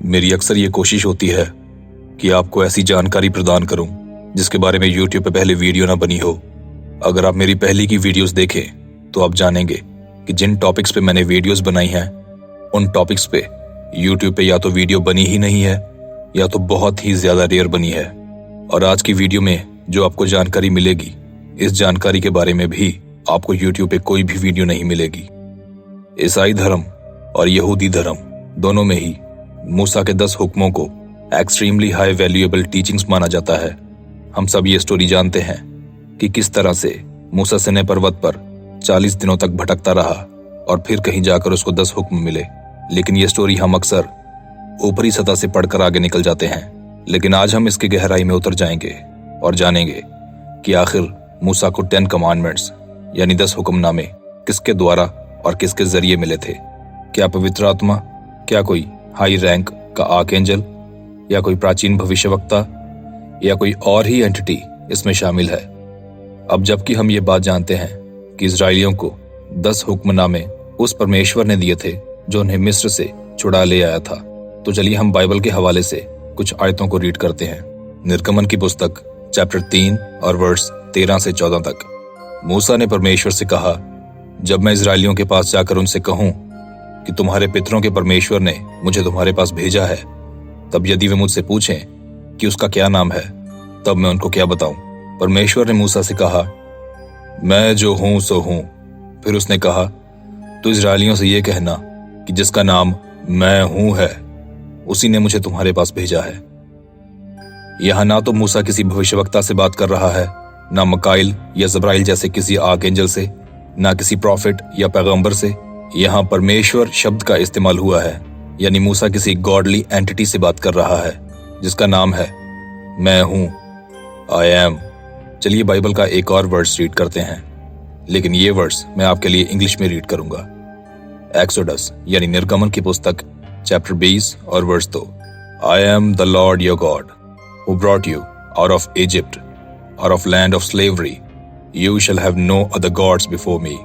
मेरी अक्सर ये कोशिश होती है कि आपको ऐसी जानकारी प्रदान करूं जिसके बारे में YouTube पे पहले वीडियो ना बनी हो। अगर आप मेरी पहले की वीडियोस देखें तो आप जानेंगे कि जिन टॉपिक्स पे मैंने वीडियोस बनाई हैं उन टॉपिक्स पे YouTube पे या तो वीडियो बनी ही नहीं है या तो बहुत ही ज्यादा रेयर बनी है। और आज की वीडियो में जो आपको जानकारी मिलेगी, इस जानकारी के बारे में भी आपको YouTube पे कोई भी वीडियो नहीं मिलेगी। ईसाई धर्म और यहूदी धर्म दोनों में ही मूसा के 10 हुक्मों को एक्सट्रीमली हाई वैल्यूएबल टीचिंग्स माना जाता है। हम सब ये स्टोरी जानते हैं कि किस तरह से मूसा सिनै पर्वत पर 40 दिनों तक भटकता रहा और फिर कहीं जाकर उसको 10 हुक्म मिले। लेकिन ये स्टोरी हम अक्सर ऊपरी सतह से पढ़कर आगे निकल जाते हैं। लेकिन आज हम इसकी गहराई में उतर जाएंगे और जानेंगे कि आखिर मूसा को 10 कमांडमेंट्स यानी 10 हुक्मनामे किसके द्वारा और किसके जरिए मिले थे। क्या पवित्र आत्मा, क्या कोई हाई रैंक का आर्कएंजल या कोई प्राचीन भविष्यवक्ता या कोई और ही एंटिटी इसमें शामिल है। अब जबकि हम ये बात जानते हैं कि इजरायलियों को 10 हुक्मनामे उस परमेश्वर ने दिए थे जो उन्हें मिस्र से छुड़ा ले आया था, तो चलिए हम बाइबल के हवाले से कुछ आयतों को रीड करते हैं। निर्गमन की पुस्तक चैप्टर 3 और वर्स 13 से 14 तक। मूसा ने परमेश्वर से कहा, जब मैं इजरायलियों के पास जाकर उनसे कहूं कि तुम्हारे पितरों के परमेश्वर ने मुझे तुम्हारे पास भेजा है, तब यदि वे मुझसे पूछें कि उसका क्या नाम है, तब मैं उनको क्या बताऊं। परमेश्वर ने मूसा से कहा, मैं जो हूं सो हूं। फिर उसने कहा, तू इजरायलियों से ये कहना कि जिसका नाम मैं हूं है, उसी ने मुझे तुम्हारे पास भेजा है। यहां ना तो मूसा किसी भविष्यवक्ता से बात कर रहा है, ना मकाइल या जब्राइल जैसे किसी आर्कएंजल से, ना किसी प्रॉफिट या पैगंबर से। यहाँ परमेश्वर शब्द का इस्तेमाल हुआ है, यानी मूसा किसी गॉडली एंटिटी से बात कर रहा है जिसका नाम है मैं हूं, आई एम। चलिए बाइबल का एक और वर्स रीड करते हैं, लेकिन ये वर्स मैं आपके लिए इंग्लिश में रीड करूंगा। एक्सोडस यानी निर्गमन की पुस्तक चैप्टर 20 और verse 2। I am the lord your God who brought you out of Egypt, out of land of slavery. You shall have no other gods before me.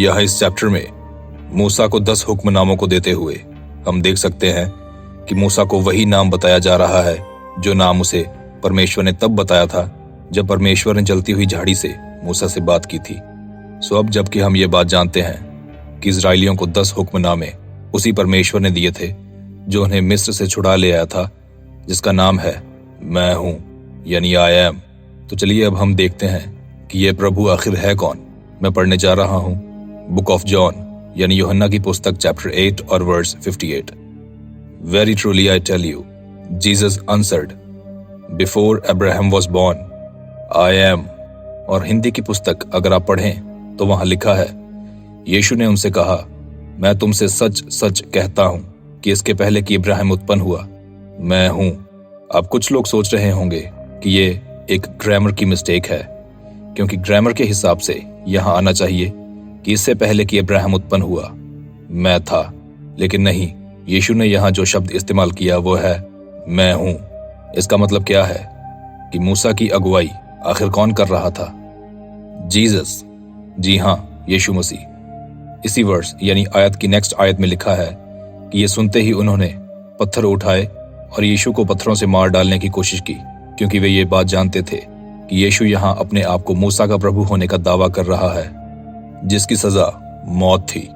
यह इस चैप्टर में मूसा को 10 हुक्मनामों को देते हुए हम देख सकते हैं कि मूसा को वही नाम बताया जा रहा है जो नाम उसे परमेश्वर ने तब बताया था जब परमेश्वर ने जलती हुई झाड़ी से मूसा से बात की थी। सो अब जबकि हम ये बात जानते हैं कि इजरायलियों को 10 हुक्मनामे उसी परमेश्वर ने दिए थे जो उन्हें मिस्र से छुड़ा ले आया था, जिसका नाम है मैं हूं यानी आई एम। तो चलिए अब हम देखते हैं कि यह प्रभु आखिर है कौन। मैं पढ़ने जा रहा हूं बुक ऑफ जॉन यानी यूहन्ना की पुस्तक चैप्टर 8 और verse 58। Very truly I tell you, Jesus answered, before Abraham was born, I am. और हिंदी की पुस्तक अगर आप पढ़ें तो वहां लिखा है, यीशु ने उनसे कहा, मैं तुमसे सच सच कहता हूं कि इसके पहले कि इब्राहिम उत्पन्न हुआ, मैं हूं। अब कुछ लोग सोच रहे होंगे कि ये एक ग्रामर की मिस्टेक है, क्योंकि ग्रामर के हिसाब से यहां आना चाहिए कि इससे पहले कि इब्राहिम उत्पन्न हुआ मैं था। लेकिन नहीं, यीशु ने यहां जो शब्द इस्तेमाल किया वो है मैं हूं। इसका मतलब क्या है कि मूसा की अगुवाई आखिर कौन कर रहा था? जीसस, जी हां, यीशु मसीह। इसी वर्स यानी आयत की नेक्स्ट आयत में लिखा है कि ये सुनते ही उन्होंने पत्थर उठाए और यीशु को पत्थरों से मार डालने की कोशिश की, क्योंकि वे ये बात जानते थे कि यीशु यहां अपने आप को मूसा का प्रभु होने का दावा कर रहा है, जिसकी सजा मौत थी।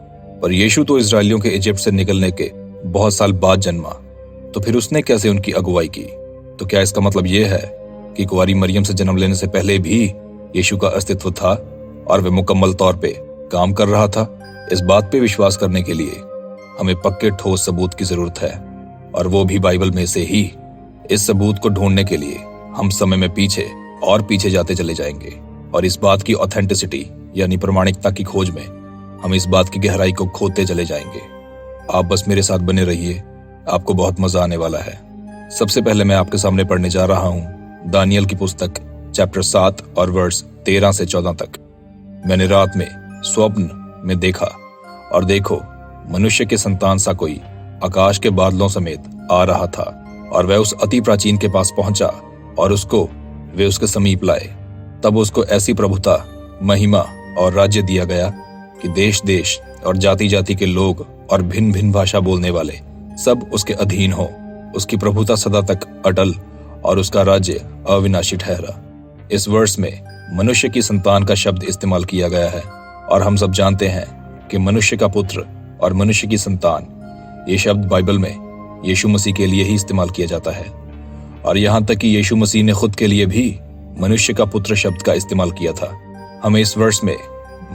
पर यीशु तो इजरायलियों के इजिप्ट से निकलने के बहुत साल बाद जन्मा, तो फिर उसने कैसे उनकी अगुवाई की? तो क्या इसका मतलब यह है कि कुंवारी मरियम से जन्म लेने से पहले भी यीशु का अस्तित्व था और वे मुकम्मल तौर पे काम कर रहा था? इस बात पे विश्वास करने के लिए हमें पक्के ठोस सबूत की जरूरत है, और वो भी बाइबल में से ही। इस सबूत को ढूंढने के लिए हम समय में पीछे और पीछे जाते चले जाएंगे, और इस बात की ऑथेंटिसिटी यानी प्रमाणिकता की खोज में हम इस बात की गहराई को खोदते चले जाएंगे। आप बस मेरे साथ बने रहिए, आपको बहुत मजा आने वाला है। सबसे पहले मैं आपके सामने पढ़ने जा रहा हूं दानियल की पुस्तक चैप्टर 7 और वर्स 13 से 14 तक। मैंने रात में स्वप्न में देखा, और देखो, मनुष्य के संतान सा कोई आकाश के बादलों समेत आ रहा था और वह उस अति प्राचीन के पास पहुंचा और वे उसके समीप लाए। तब उसको ऐसी प्रभुता, महिमा और राज्य दिया गया कि देश देश और जाति जाति के लोग और भिन्न भिन्न भाषा बोलने वाले सब उसके अधीन हो। उसकी प्रभुता सदा तक अटल और उसका राज्य अविनाशी ठहरा। इस वर्ष में मनुष्य की संतान का शब्द इस्तेमाल किया गया है और हम सब जानते हैं कि मनुष्य का पुत्र और मनुष्य की संतान, ये शब्द बाइबल में यीशु मसीह के लिए ही इस्तेमाल किया जाता है। और यहाँ तक कि यीशु मसीह ने खुद के लिए भी मनुष्य का पुत्र शब्द का इस्तेमाल किया था। हमें इस वर्ष में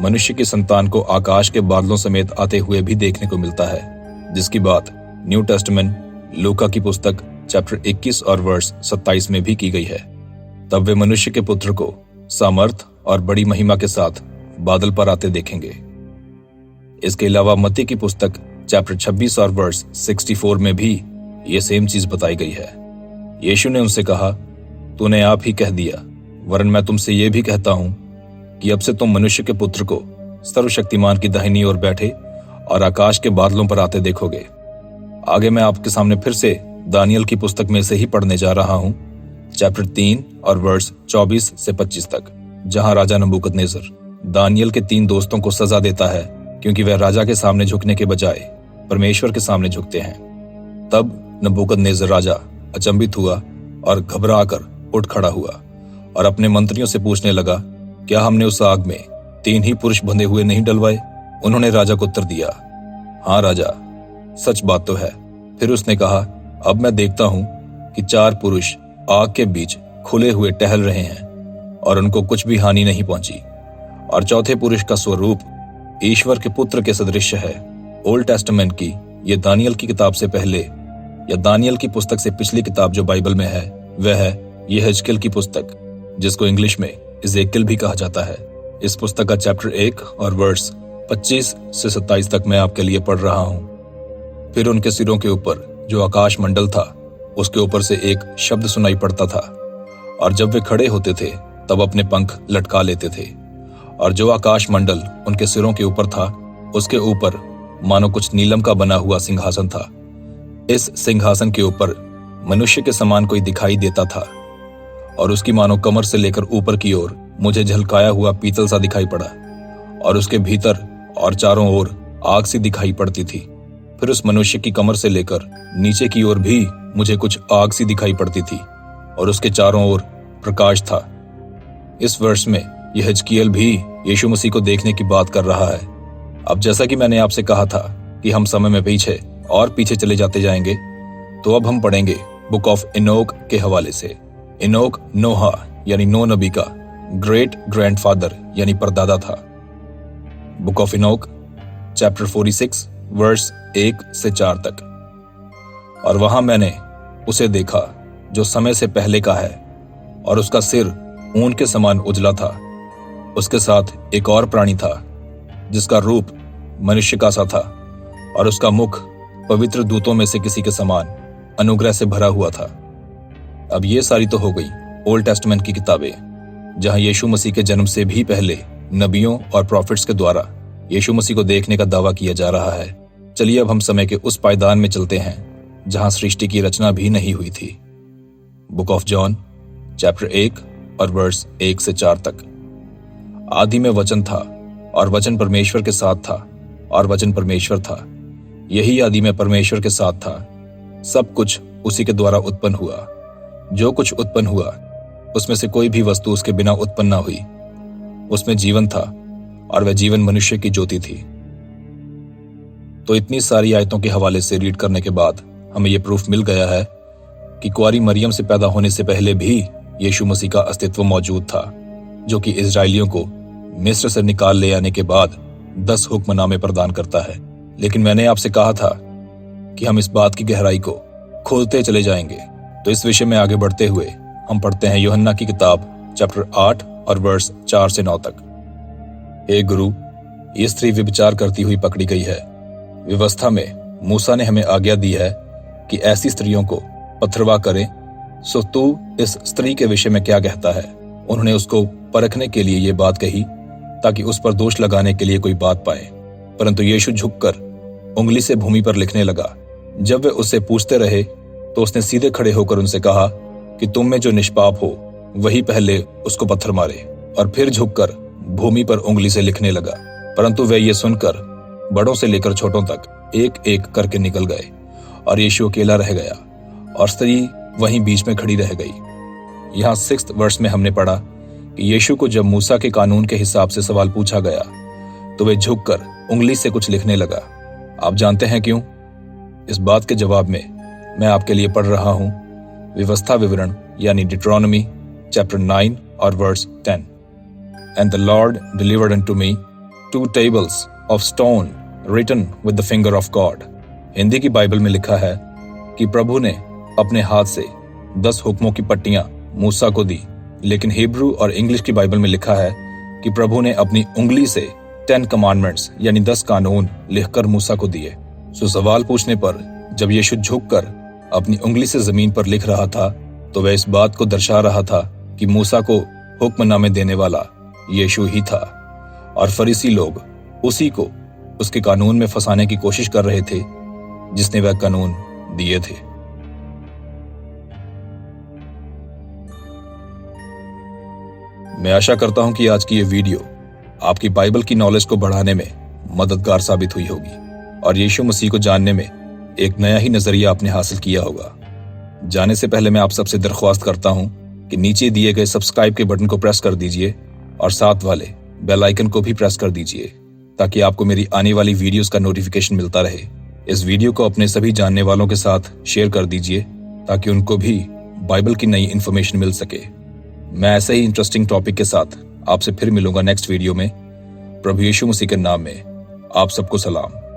मनुष्य की संतान को आकाश के बादलों समेत आते हुए भी देखने को मिलता है, जिसकी बात न्यू टेस्टामेंट लूका की पुस्तक चैप्टर 21 और वर्ष 27 में भी की गई है। तब वे मनुष्य के पुत्र को सामर्थ और बड़ी महिमा के साथ बादल पर आते देखेंगे। इसके अलावा मत्ती की पुस्तक चैप्टर 26 और वर्ष 64 में भी ये सेम चीज बताई गई है। यीशु ने उनसे कहा, तूने आप ही कह दिया, वरन मैं तुमसे ये भी कहता हूं कि अब से तुम मनुष्य के पुत्र को सर्वशक्तिमान की दाहिनी ओर बैठे और आकाश के बादलों पर आते देखोगे। आगे मैं आपके सामने फिर से दानियल की पुस्तक में से ही पढ़ने जा रहा हूं, चैप्टर 3 और वर्ष 24 से 25 तक, जहां राजा नबूकदनेस्सर दानियल के 3 दोस्तों को सजा देता है क्योंकि वह राजा के सामने झुकने के बजाय परमेश्वर के सामने झुकते हैं। तब नबूकदनेस्सर राजा अचंभित हुआ और घबरा कर उठ खड़ा हुआ और अपने मंत्रियों से पूछने लगा, क्या हमने उस आग में 3 ही पुरुष बंधे हुए नहीं डलवाए? उन्होंने राजा को उत्तर दिया, हाँ राजा, सच बात तो है। फिर उसने कहा, अब मैं देखता हूं कि 4 पुरुष आग के बीच खुले हुए टहल रहे हैं और उनको कुछ भी हानि नहीं पहुंची, और चौथे पुरुष का स्वरूप ईश्वर के पुत्र के सदृश है। ओल्ड टेस्टामेंट की ये दानियल की किताब से पहले या दानियल की पुस्तक से पिछली किताब जो बाइबल में है वह है यहेजकेल की पुस्तक, जिसको इंग्लिश में इज़ेकियल भी कहा जाता है। इस पुस्तक का चैप्टर 1 और वर्ष 25 से 27 तक मैं आपके लिए पढ़ रहा हूं। फिर उनके सिरों के ऊपर जो आकाश मंडल था उसके ऊपर से एक शब्द सुनाई पड़ता था, और जब वे खड़े होते थे तब अपने पंख लटका लेते थे, और जो आकाश मंडल उनके सिरों के ऊपर था उसके ऊपर मानो कुछ नीलम का बना हुआ सिंहासन था। इस सिंहासन के ऊपर मनुष्य के समान कोई दिखाई देता था, और उसकी मानो कमर से लेकर ऊपर की ओर मुझे झलकाया हुआ पीतल सा दिखाई पड़ा, और उसके भीतर और चारों ओर आग सी दिखाई पड़ती थी। फिर उस मनुष्य की कमर से लेकर नीचे की ओर भी मुझे कुछ आग सी दिखाई पड़ती थी, और उसके चारों ओर प्रकाश था। इस वर्ष में यहेजकेल भी यीशु मसीह को देखने की बात कर रहा है। अब जैसा कि मैंने आपसे कहा था कि हम समय में पीछे और पीछे चले जाते जाएंगे, तो अब हम पढ़ेंगे बुक ऑफ इनोक के हवाले से। इनोक नोहा यानी नो नबी का ग्रेट ग्रैंडफादर यानी परदादा था। Book of Enoch chapter 46 verse 1 से 4 तक। और वहां मैंने उसे देखा जो समय से पहले का है, और उसका सिर ऊन के समान उजला था। उसके साथ एक और प्राणी था जिसका रूप मनुष्य का सा था, और उसका मुख पवित्र दूतों में से किसी के समान अनुग्रह से भरा हुआ था। अब ये सारी तो हो गई ओल्ड टेस्टामेंट की किताबें, जहां यीशु मसीह के जन्म से भी पहले नबियों और प्रॉफिट्स के द्वारा यीशु मसीह को देखने का दावा किया जा रहा है। चलिए अब हम समय के उस पायदान में चलते हैं जहां सृष्टि की रचना भी नहीं हुई थी। बुक ऑफ जॉन चैप्टर 1 और वर्स 1 से 4 तक। आदि में वचन था, और वचन परमेश्वर के साथ था, और वचन परमेश्वर था। यही आदि में परमेश्वर के साथ था। सब कुछ उसी के द्वारा उत्पन्न हुआ। जो कुछ उत्पन्न हुआ उसमें से कोई भी वस्तु उसके बिना उत्पन्न न हुई। उसमें जीवन था, और वह जीवन मनुष्य की ज्योति थी। तो इतनी सारी आयतों के हवाले से रीड करने के बाद हमें यह प्रूफ मिल गया है कि कुंवारी मरियम से पैदा होने से पहले भी यीशु मसीह का अस्तित्व मौजूद था, जो कि इजराइलियों को मिस्र से निकाल ले आने के बाद 10 हुक्मनामे प्रदान करता है। लेकिन मैंने आपसे कहा था कि हम इस बात की गहराई को खोलते चले जाएंगे। तो इस विषय में आगे बढ़ते हुए हम पढ़ते हैं यूहन्ना की किताब चैप्टर 8 और वर्स 4 से 9 तक। हे गुरु, ये स्त्री व्यभिचार करती हुई पकड़ी गई है। व्यवस्था में मूसा ने हमें आज्ञा दी है कि ऐसी स्त्रियों को पथरवा करें। सो तू इस स्त्री के विषय में क्या कहता है? उन्होंने उसको परखने के लिए ये बात कही ताकि उस पर दोष लगाने के लिए कोई बात पाए। परंतु यीशु झुककर उंगली से भूमि पर लिखने लगा। जब वे उससे पूछते रहे तो उसने सीधे खड़े होकर उनसे कहा कि तुम में जो निष्पाप हो वही पहले उसको पत्थर मारे, और फिर झुककर भूमि पर उंगली से लिखने लगा। परंतु वे ये सुनकर बड़ों से लेकर छोटों तक एक एक करके निकल गए और यीशु अकेला रह गया और स्त्री वहीं बीच में खड़ी रह गई। यहाँ 6th वर्ष में हमने पढ़ा कि यीशु को जब मूसा के कानून के हिसाब से सवाल पूछा गया तो वे झुककर उंगली से कुछ लिखने लगा। आप जानते हैं क्यों? इस बात के जवाब में मैं आपके लिए पढ़ रहा हूं व्यवस्था विवरण यानी डिट्रोनॉमी चैप्टर 9 और verse 10। And the lord delivered unto me 2 tables of stone written with the finger of God। Hindi की बाइबल में लिखा है कि प्रभु ने अपने हाथ से 10 हुक्मों की पट्टियां मूसा को दी, लेकिन हिब्रू और इंग्लिश की बाइबल में लिखा है कि प्रभु ने अपनी उंगली से 10 कमांडमेंट्स यानी 10 कानून लिखकर मूसा को दिए। सो सवाल पूछने पर जब यीशु झुककर अपनी उंगली से जमीन पर लिख रहा था तो वह इस बात को दर्शा रहा था कि मूसा को हुक्मनामे देने वाला यीशु ही था, और फरीसी लोग उसी को उसके कानून में फंसाने की कोशिश कर रहे थे जिसने वह कानून दिए थे। मैं आशा करता हूं कि आज की ये वीडियो आपकी बाइबल की नॉलेज को बढ़ाने में मददगार साबित हुई होगी और यीशु मसीह को जानने में एक नया ही नजरिया आपने हासिल किया होगा। जाने से पहले मैं आप सबसे दरख्वास्त करता हूं कि नीचे दिए गए सब्सक्राइब के बटन को प्रेस कर दीजिए और साथ वाले बेल आइकन को भी प्रेस कर दीजिए ताकि आपको मेरी आने वाली वीडियोस का नोटिफिकेशन मिलता रहे। इस वीडियो को अपने सभी जानने वालों के साथ शेयर कर दीजिए ताकि उनको भी बाइबल की नई इन्फॉर्मेशन मिल सके। मैं ऐसे ही इंटरेस्टिंग टॉपिक के साथ आपसे फिर मिलूंगा नेक्स्ट वीडियो में। प्रभु यीशु मसीह के नाम में आप सबको सलाम।